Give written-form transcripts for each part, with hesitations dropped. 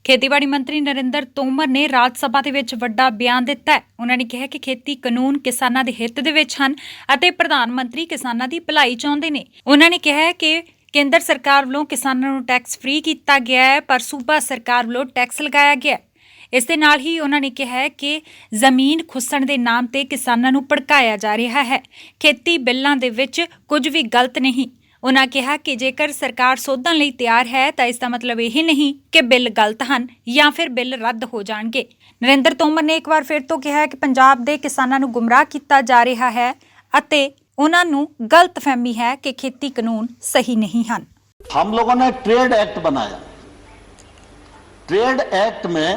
ਖੇਤੀਬਾੜੀ ਮੰਤਰੀ ਨਰਿੰਦਰ ਤੋਮਰ ਨੇ ਰਾਜ ਸਭਾ ਦੇ ਵਿੱਚ ਵੱਡਾ ਬਿਆਨ ਦਿੱਤਾ ਹੈ। ਉਹਨਾਂ ਨੇ ਕਿਹਾ ਕਿ ਖੇਤੀ ਕਾਨੂੰਨ ਕਿਸਾਨਾਂ ਦੇ ਹਿੱਤ ਦੇ ਵਿੱਚ ਹਨ ਅਤੇ ਪ੍ਰਧਾਨ ਮੰਤਰੀ ਕਿਸਾਨਾਂ ਦੀ ਭਲਾਈ ਚਾਹੁੰਦੇ ਨੇ। ਉਹਨਾਂ ਨੇ ਕਿਹਾ ਕਿ ਕੇਂਦਰ ਸਰਕਾਰ ਵੱਲੋਂ ਕਿਸਾਨਾਂ ਨੂੰ ਟੈਕਸ ਫ੍ਰੀ ਕੀਤਾ ਗਿਆ ਹੈ, ਪਰ ਸੂਬਾ ਸਰਕਾਰ ਵੱਲੋਂ ਟੈਕਸ ਲਗਾਇਆ ਗਿਆ ਹੈ। ਇਸ ਦੇ ਨਾਲ ਹੀ ਉਹਨਾਂ ਨੇ ਕਿਹਾ ਕਿ ਜ਼ਮੀਨ ਖੁੱਸਣ ਦੇ ਨਾਮ ਤੇ ਕਿਸਾਨਾਂ ਨੂੰ ਭੜਕਾਇਆ ਜਾ ਰਿਹਾ ਹੈ। ਖੇਤੀ ਬਿੱਲਾਂ ਦੇ ਵਿੱਚ ਕੁਝ ਵੀ ਗਲਤ ਨਹੀਂ। ਉਹਨਾਂ ਕਿਹਾ ਕਿ ਜੇਕਰ ਸਰਕਾਰ ਸੋਧਣ ਲਈ ਤਿਆਰ ਹੈ ਤਾਂ ਇਸ ਦਾ ਮਤਲਬ ਇਹ ਨਹੀਂ ਕਿ ਬਿੱਲ ਗਲਤ ਹਨ ਜਾਂ ਫਿਰ ਬਿੱਲ ਰੱਦ ਹੋ ਜਾਣਗੇ। ਨਰਿੰਦਰ ਤੋਮਰ ਨੇ ਇੱਕ ਵਾਰ ਫਿਰ ਤੋਂ ਕਿਹਾ ਕਿ ਪੰਜਾਬ ਦੇ ਕਿਸਾਨਾਂ ਨੂੰ ਗੁੰਮਰਾਹ ਕੀਤਾ ਜਾ ਰਿਹਾ ਹੈ ਅਤੇ ਉਹਨਾਂ ਨੂੰ ਗਲਤਫਹਿਮੀ है कि खेती कानून सही नहीं हैं। हम लोगों ने ट्रेड एक्ट बनाया। ट्रेड एक्ट में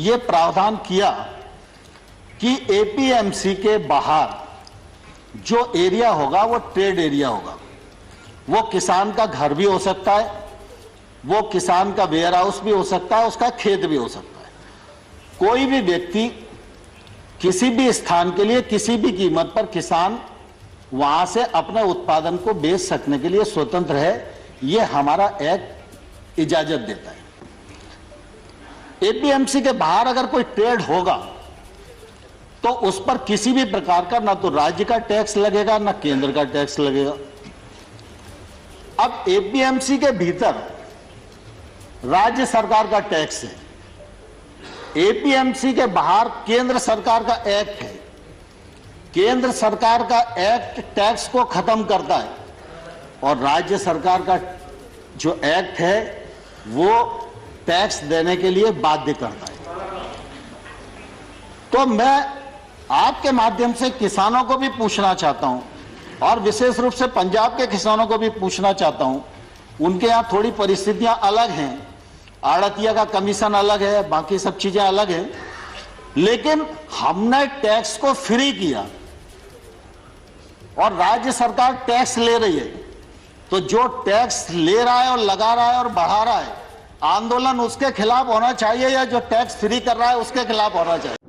ये प्रावधान किया कि एपीएमसी के बाहर जो एरिया होगा वो ट्रेड एरिया होगा। वो किसान का घर भी हो सकता है, वो किसान का वेयर हाउस भी हो सकता है, उसका खेत भी हो सकता है। कोई भी व्यक्ति किसी भी स्थान के लिए किसी भी कीमत पर किसान वहां से अपने उत्पादन को बेच सकने के लिए स्वतंत्र है। ये हमारा एक्ट इजाजत देता है। एपीएमसी के बाहर अगर कोई ट्रेड होगा तो उस पर किसी भी प्रकार का ना तो राज्य का टैक्स लगेगा ना केंद्र का टैक्स लगेगा। अब एपीएमसी के भीतर राज्य सरकार का टैक्स है, एपीएमसी के बाहर केंद्र सरकार का एक्ट है। केंद्र सरकार का एक्ट टैक्स को खत्म करता है और राज्य सरकार का जो एक्ट है वो टैक्स देने के लिए बाध्य करता है। तो मैं आपके माध्यम से किसानों को भी पूछना चाहता हूं और विशेष रूप से पंजाब के किसानों को भी पूछना चाहता हूं। उनके यहां थोड़ी परिस्थितियां अलग हैं, आड़तिया का कमीशन अलग है, बाकी सब चीजें अलग हैं, लेकिन हमने टैक्स को फ्री किया और राज्य सरकार टैक्स ले रही है। तो जो टैक्स ले रहा है और लगा रहा है और बढ़ा रहा है, आंदोलन उसके खिलाफ होना चाहिए या जो टैक्स फ्री कर रहा है उसके खिलाफ होना चाहिए।